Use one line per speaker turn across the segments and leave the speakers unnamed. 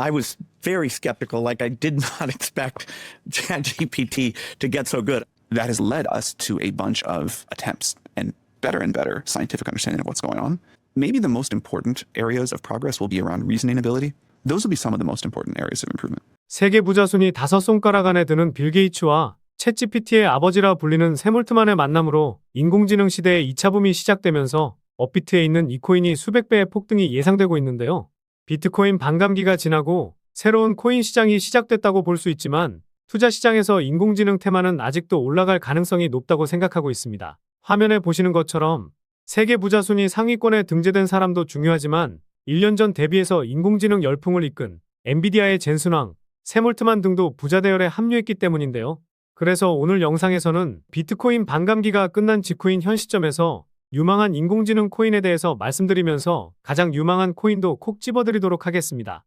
I was very skeptical, like I did not expect ChatGPT to get so good. That has led us to a bunch of attempts and better scientific understanding of what's going on. Maybe the most important areas of progress will be around reasoning ability. Those will be some of the most important areas of improvement.
세계 부자 순위 5손가락 안에 드는 빌 게이츠와 챗GPT의 아버지라 불리는 샘 올트만의 만남으로 인공지능 시대의 2차 붐이 시작되면서 업비트에 있는 이 코인이 수백 배의 폭등이 예상되고 있는데요. 비트코인 반감기가 지나고 새로운 코인 시장이 시작됐다고 볼 수 있지만 투자 시장에서 인공지능 테마는 아직도 올라갈 가능성이 높다고 생각하고 있습니다. 화면에 보시는 것처럼 세계 부자 순위 상위권에 등재된 사람도 중요하지만 1년 전 대비해서 인공지능 열풍을 이끈 엔비디아의 젠슨 황, 샘 올트만 등도 부자 대열에 합류했기 때문인데요. 그래서 오늘 영상에서는 비트코인 반감기가 끝난 직후인 현 시점에서 유망한 인공지능 코인에 대해서 말씀드리면서 가장 유망한 코인도 콕 집어드리도록 하겠습니다.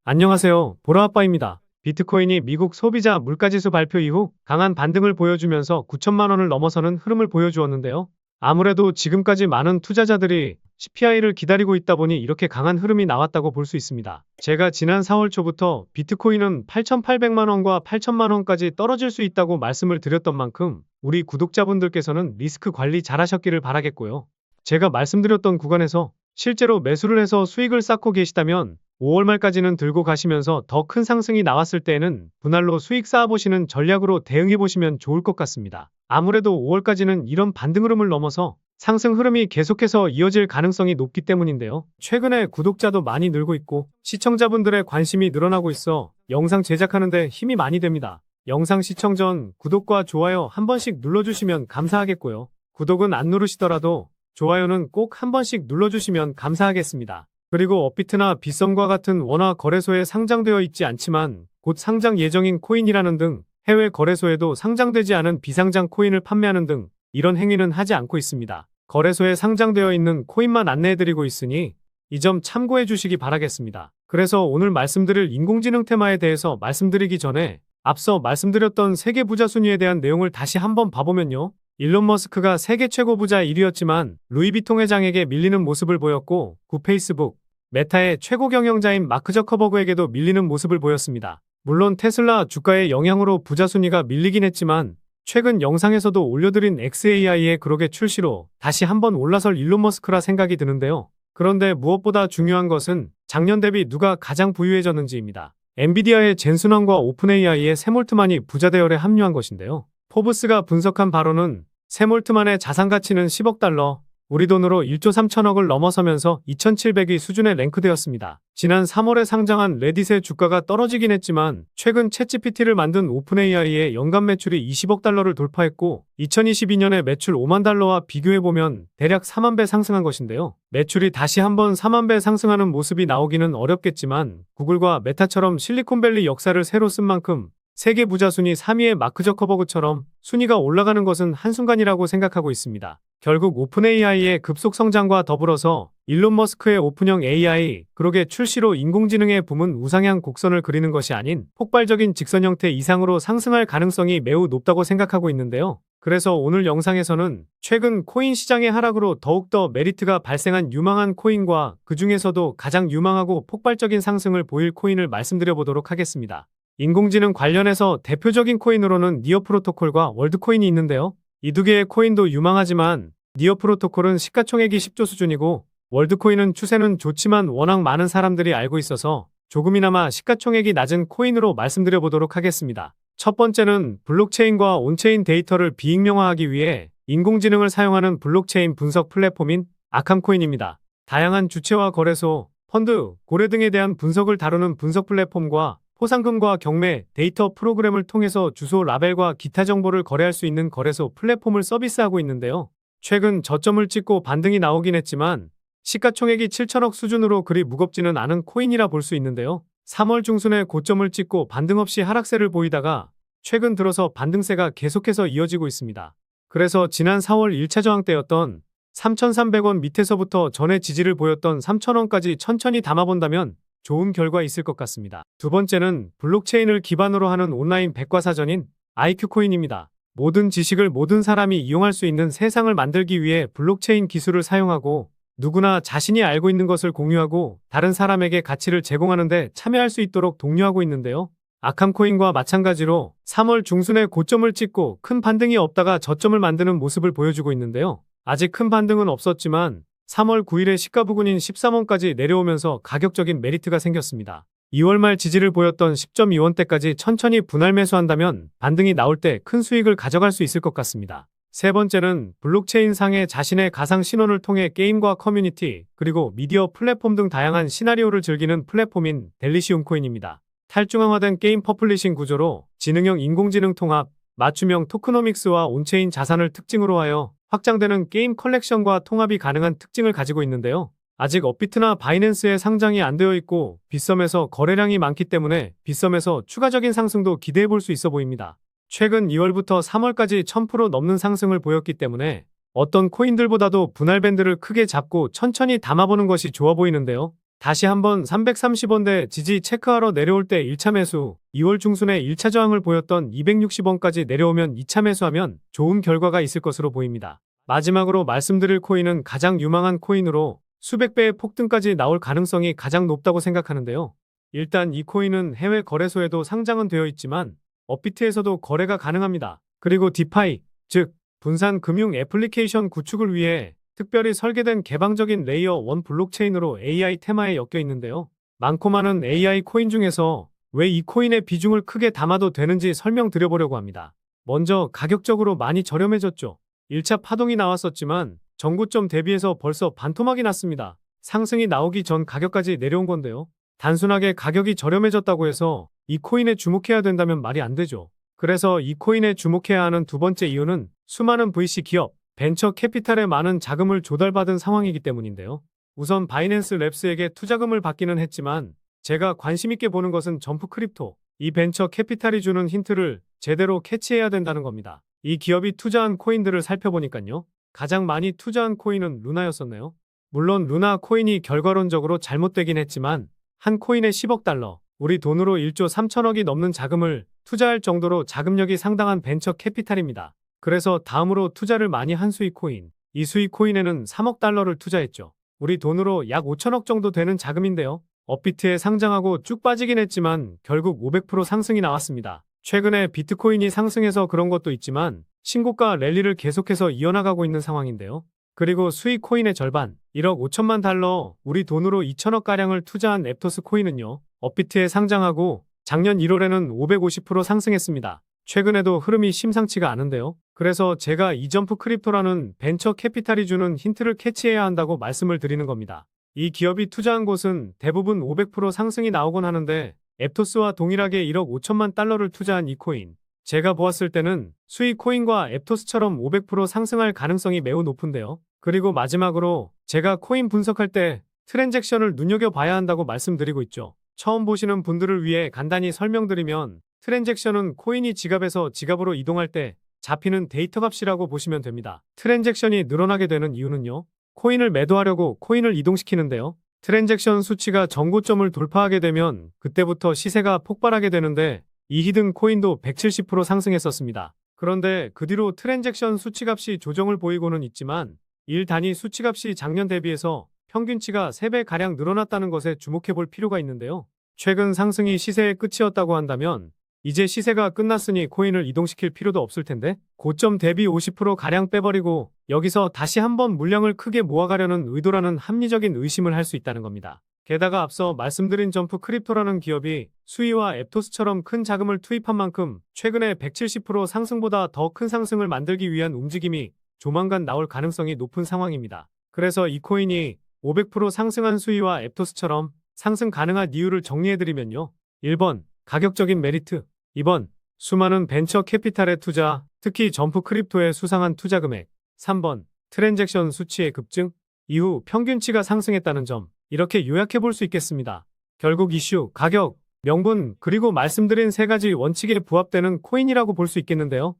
안녕하세요. 보라아빠입니다. 비트코인이 미국 소비자 물가지수 발표 이후 강한 반등을 보여주면서 9천만 원을 넘어서는 흐름을 보여주었는데요. 아무래도 지금까지 많은 투자자들이 CPI를 기다리고 있다 보니 이렇게 강한 흐름이 나왔다고 볼 수 있습니다. 제가 지난 4월 초부터 비트코인은 8,800만 원과 8천만 원까지 떨어질 수 있다고 말씀을 드렸던 만큼 우리 구독자분들께서는 리스크 관리 잘 하셨기를 바라겠고요. 제가 말씀드렸던 구간에서 실제로 매수를 해서 수익을 쌓고 계시다면 5월 말까지는 들고 가시면서 더 큰 상승이 나왔을 때에는 분할로 수익 쌓아보시는 전략으로 대응해보시면 좋을 것 같습니다. 아무래도 5월까지는 이런 반등 흐름을 넘어서 상승 흐름이 계속해서 이어질 가능성이 높기 때문인데요. 최근에 구독자도 많이 늘고 있고 시청자분들의 관심이 늘어나고 있어 영상 제작하는 데 힘이 많이 됩니다. 영상 시청 전 구독과 좋아요 한 번씩 눌러주시면 감사하겠고요. 구독은 안 누르시더라도 좋아요는 꼭 한 번씩 눌러주시면 감사하겠습니다. 그리고 업비트나 빗썸과 같은 원화 거래소에 상장되어 있지 않지만 곧 상장 예정인 코인이라는 등 해외 거래소에도 상장되지 않은 비상장 코인을 판매하는 등 이런 행위는 하지 않고 있습니다. 거래소에 상장되어 있는 코인만 안내해드리고 있으니 이 점 참고해 주시기 바라겠습니다. 그래서 오늘 말씀드릴 인공지능 테마에 대해서 말씀드리기 전에 앞서 말씀드렸던 세계 부자 순위에 대한 내용을 다시 한번 봐보면요. 일론 머스크가 세계 최고 부자 1위였지만 루이비통 회장에게 밀리는 모습을 보였고 구 페이스북, 메타의 최고 경영자인 마크 저커버그에게도 밀리는 모습을 보였습니다. 물론 테슬라 주가의 영향으로 부자 순위가 밀리긴 했지만 최근 영상에서도 올려드린 XAI의 그록의 출시로 다시 한번 올라설 일론 머스크라 생각이 드는데요. 그런데 무엇보다 중요한 것은 작년 대비 누가 가장 부유해졌는지입니다. 엔비디아의 젠슨 황과 오픈 AI의 샘 올트만이 부자 대열에 합류한 것인데요. 포브스가 분석한 바로는 샘 올트만의 자산 가치는 10억 달러, 우리 돈으로 1조 3천억을 넘어서면서 2700위 수준에 랭크되었습니다. 지난 3월에 상장한 레딧의 주가가 떨어지긴 했지만 최근 챗GPT를 만든 오픈 AI의 연간 매출이 20억 달러를 돌파했고 2022년에 매출 5만 달러와 비교해보면 대략 4만 배 상승한 것인데요. 매출이 다시 한번 4만 배 상승하는 모습이 나오기는 어렵겠지만 구글과 메타처럼 실리콘밸리 역사를 새로 쓴 만큼 세계 부자 순위 3위의 마크 저커버그처럼 순위가 올라가는 것은 한순간이라고 생각하고 있습니다. 결국 오픈 AI의 급속 성장과 더불어서 일론 머스크의 오픈형 AI, 그록의 출시로 인공지능의 붐은 우상향 곡선을 그리는 것이 아닌 폭발적인 직선 형태 이상으로 상승할 가능성이 매우 높다고 생각하고 있는데요. 그래서 오늘 영상에서는 최근 코인 시장의 하락으로 더욱더 메리트가 발생한 유망한 코인과 그 중에서도 가장 유망하고 폭발적인 상승을 보일 코인을 말씀드려 보도록 하겠습니다. 인공지능 관련해서 대표적인 코인으로는 니어 프로토콜과 월드코인이 있는데요. 이 두 개의 코인도 유망하지만 니어 프로토콜은 시가총액이 10조 수준이고 월드코인은 추세는 좋지만 워낙 많은 사람들이 알고 있어서 조금이나마 시가총액이 낮은 코인으로 말씀드려 보도록 하겠습니다. 첫 번째는 블록체인과 온체인 데이터를 비익명화하기 위해 인공지능을 사용하는 블록체인 분석 플랫폼인 아캄코인입니다. 다양한 주체와 거래소, 펀드, 고래 등에 대한 분석을 다루는 분석 플랫폼과 포상금과 경매, 데이터 프로그램을 통해서 주소, 라벨과 기타 정보를 거래할 수 있는 거래소 플랫폼을 서비스하고 있는데요. 최근 저점을 찍고 반등이 나오긴 했지만 시가총액이 7천억 수준으로 그리 무겁지는 않은 코인이라 볼 수 있는데요. 3월 중순에 고점을 찍고 반등 없이 하락세를 보이다가 최근 들어서 반등세가 계속해서 이어지고 있습니다. 그래서 지난 4월 1차 저항 때였던 3,300원 밑에서부터 전에 지지를 보였던 3,000원까지 천천히 담아본다면 좋은 결과 있을 것 같습니다. 두 번째는 블록체인을 기반으로 하는 온라인 백과사전인 IQ코인입니다. 모든 지식을 모든 사람이 이용할 수 있는 세상을 만들기 위해 블록체인 기술을 사용하고 누구나 자신이 알고 있는 것을 공유하고 다른 사람에게 가치를 제공하는 데 참여할 수 있도록 독려하고 있는데요. 아캄코인과 마찬가지로 3월 중순에 고점을 찍고 큰 반등이 없다가 저점을 만드는 모습을 보여주고 있는데요. 아직 큰 반등은 없었지만 3월 9일에 시가 부근인 13원까지 내려오면서 가격적인 메리트가 생겼습니다. 2월 말 지지를 보였던 10.2원대까지 천천히 분할 매수한다면 반등이 나올 때 큰 수익을 가져갈 수 있을 것 같습니다. 세 번째는 블록체인 상의 자신의 가상 신원을 통해 게임과 커뮤니티, 그리고 미디어 플랫폼 등 다양한 시나리오를 즐기는 플랫폼인 델리시움 코인입니다. 탈중앙화된 게임 퍼블리싱 구조로 지능형 인공지능 통합, 맞춤형 토크노믹스와 온체인 자산을 특징으로 하여 확장되는 게임 컬렉션과 통합이 가능한 특징을 가지고 있는데요. 아직 업비트나 바이낸스에 상장이 안 되어 있고 빗썸에서 거래량이 많기 때문에 빗썸에서 추가적인 상승도 기대해 볼 수 있어 보입니다. 최근 2월부터 3월까지 1000% 넘는 상승을 보였기 때문에 어떤 코인들보다도 분할 밴드를 크게 잡고 천천히 담아보는 것이 좋아 보이는데요. 다시 한번 330원대 지지 체크하러 내려올 때 1차 매수, 2월 중순에 1차 저항을 보였던 260원까지 내려오면 2차 매수하면 좋은 결과가 있을 것으로 보입니다. 마지막으로 말씀드릴 코인은 가장 유망한 코인으로 수백 배의 폭등까지 나올 가능성이 가장 높다고 생각하는데요. 일단 이 코인은 해외 거래소에도 상장은 되어 있지만 업비트에서도 거래가 가능합니다. 그리고 디파이, 즉 분산 금융 애플리케이션 구축을 위해 특별히 설계된 개방적인 레이어 1 블록체인으로 AI 테마에 엮여 있는데요. 많고 많은 AI 코인 중에서 왜 이 코인의 비중을 크게 담아도 되는지 설명드려보려고 합니다. 먼저 가격적으로 많이 저렴해졌죠. 1차 파동이 나왔었지만 전고점 대비해서 벌써 반토막이 났습니다. 상승이 나오기 전 가격까지 내려온 건데요. 단순하게 가격이 저렴해졌다고 해서 이 코인에 주목해야 된다면 말이 안 되죠. 그래서 이 코인에 주목해야 하는 두 번째 이유는 수많은 VC 기업, 벤처 캐피탈의 많은 자금을 조달받은 상황이기 때문인데요. 우선 바이낸스 랩스에게 투자금을 받기는 했지만 제가 관심 있게 보는 것은 점프 크립토, 이 벤처 캐피탈이 주는 힌트를 제대로 캐치해야 된다는 겁니다. 이 기업이 투자한 코인들을 살펴보니까요. 가장 많이 투자한 코인은 루나였었네요. 물론 루나 코인이 결과론적으로 잘못되긴 했지만 한 코인에 10억 달러, 우리 돈으로 1조 3천억이 넘는 자금을 투자할 정도로 자금력이 상당한 벤처 캐피탈입니다. 그래서 다음으로 투자를 많이 한 수익 코인, 이 수익 코인에는 3억 달러를 투자했죠. 우리 돈으로 약 5천억 정도 되는 자금인데요. 업비트에 상장하고 쭉 빠지긴 했지만 결국 500% 상승이 나왔습니다. 최근에 비트코인이 상승해서 그런 것도 있지만 신고가 랠리를 계속해서 이어나가고 있는 상황인데요. 그리고 수익 코인의 절반, 1억 5천만 달러, 우리 돈으로 2천억가량을 투자한 앱토스 코인은요. 업비트에 상장하고 작년 1월에는 550% 상승했습니다. 최근에도 흐름이 심상치가 않은데요. 그래서 제가 이 점프 크립토라는 벤처 캐피탈이 주는 힌트를 캐치해야 한다고 말씀을 드리는 겁니다. 이 기업이 투자한 곳은 대부분 500% 상승이 나오곤 하는데 앱토스와 동일하게 1억 5천만 달러를 투자한 이 코인, 제가 보았을 때는 수익 코인과 앱토스처럼 500% 상승할 가능성이 매우 높은데요. 그리고 마지막으로 제가 코인 분석할 때 트랜잭션을 눈여겨봐야 한다고 말씀드리고 있죠. 처음 보시는 분들을 위해 간단히 설명드리면 트랜잭션은 코인이 지갑에서 지갑으로 이동할 때 잡히는 데이터 값이라고 보시면 됩니다. 트랜잭션이 늘어나게 되는 이유는요. 코인을 매도하려고 코인을 이동시키는데요. 트랜잭션 수치가 전고점을 돌파하게 되면 그때부터 시세가 폭발하게 되는데 이 히든 코인도 170% 상승했었습니다. 그런데 그 뒤로 트랜잭션 수치값이 조정을 보이고는 있지만 1단위 수치값이 작년 대비해서 평균치가 3배가량 늘어났다는 것에 주목해 볼 필요가 있는데요. 최근 상승이 시세의 끝이었다고 한다면 이제 시세가 끝났으니 코인을 이동시킬 필요도 없을 텐데 고점 대비 50%가량 빼버리고 여기서 다시 한번 물량을 크게 모아가려는 의도라는 합리적인 의심을 할 수 있다는 겁니다. 게다가 앞서 말씀드린 점프 크립토라는 기업이 수이와 앱토스처럼 큰 자금을 투입한 만큼 최근에 170% 상승보다 더 큰 상승을 만들기 위한 움직임이 조만간 나올 가능성이 높은 상황입니다. 그래서 이 코인이 500% 상승한 수이와 앱토스처럼 상승 가능한 이유를 정리해드리면요. 1번, 가격적인 메리트. 2번, 수많은 벤처 캐피탈의 투자, 특히 점프 크립토의 수상한 투자 금액. 3번, 트랜잭션 수치의 급증, 이후 평균치가 상승했다는 점. 이렇게 요약해 볼 수 있겠습니다. 결국 이슈, 가격, 명분, 그리고 말씀드린 세 가지 원칙에 부합되는 코인이라고 볼 수 있겠는데요.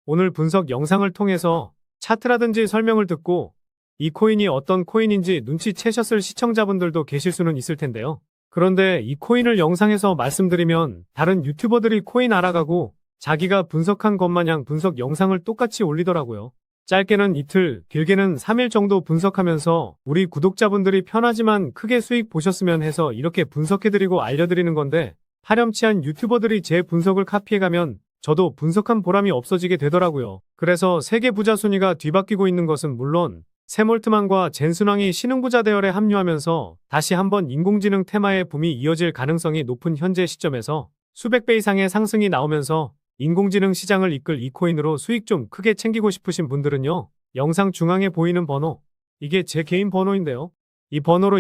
오늘 분석 영상을 통해서 차트라든지 설명을 듣고 이 코인이 어떤 코인인지 눈치채셨을 시청자분들도 계실 수는 있을 텐데요. 그런데 이 코인을 영상에서 말씀드리면 다른 유튜버들이 코인 알아가고 자기가 분석한 것 마냥 분석 영상을 똑같이 올리더라고요. 짧게는 이틀, 길게는 3일 정도 분석하면서 우리 구독자분들이 편하지만 크게 수익 보셨으면 해서 이렇게 분석해드리고 알려드리는 건데, 파렴치한 유튜버들이 제 분석을 카피해가면 저도 분석한 보람이 없어지게 되더라고요. 그래서 세계 부자 순위가 뒤바뀌고 있는 것은 물론 샘올트만과 젠순왕이 신흥부자 대열에 합류하면서 다시 한번 인공지능 테마의 붐이 이어질 가능성이 높은 현재 시점에서 수백 배 이상의 상승이 나오면서 인공지능 시장을 이끌 이 코인으로 수익 좀 크게 챙기고 싶으신 분들은요. 영상 중앙에 보이는 번호, 이게 제 개인 번호인데요. 이 번호로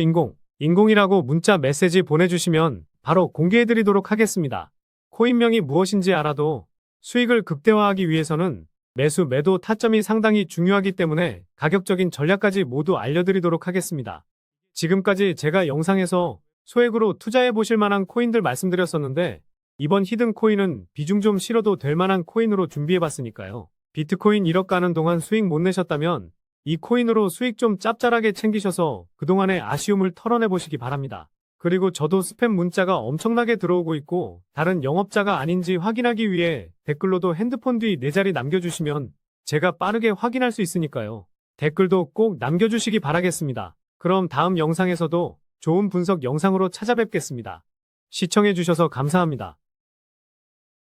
인공이라고 문자 메시지 보내주시면 바로 공개해드리도록 하겠습니다. 코인명이 무엇인지 알아도 수익을 극대화하기 위해서는 매수, 매도 타점이 상당히 중요하기 때문에 가격적인 전략까지 모두 알려드리도록 하겠습니다. 지금까지 제가 영상에서 소액으로 투자해 보실 만한 코인들 말씀드렸었는데, 이번 히든 코인은 비중 좀 실어도 될 만한 코인으로 준비해 봤으니까요. 비트코인 1억 가는 동안 수익 못 내셨다면 이 코인으로 수익 좀 짭짤하게 챙기셔서 그동안의 아쉬움을 털어내 보시기 바랍니다. 그리고 저도 스팸 문자가 엄청나게 들어오고 있고 다른 영업자가 아닌지 확인하기 위해 댓글로도 핸드폰 뒤 4자리 남겨주시면 제가 빠르게 확인할 수 있으니까요. 댓글도 꼭 남겨주시기 바라겠습니다. 그럼 다음 영상에서도 좋은 분석 영상으로 찾아뵙겠습니다. 시청해주셔서 감사합니다.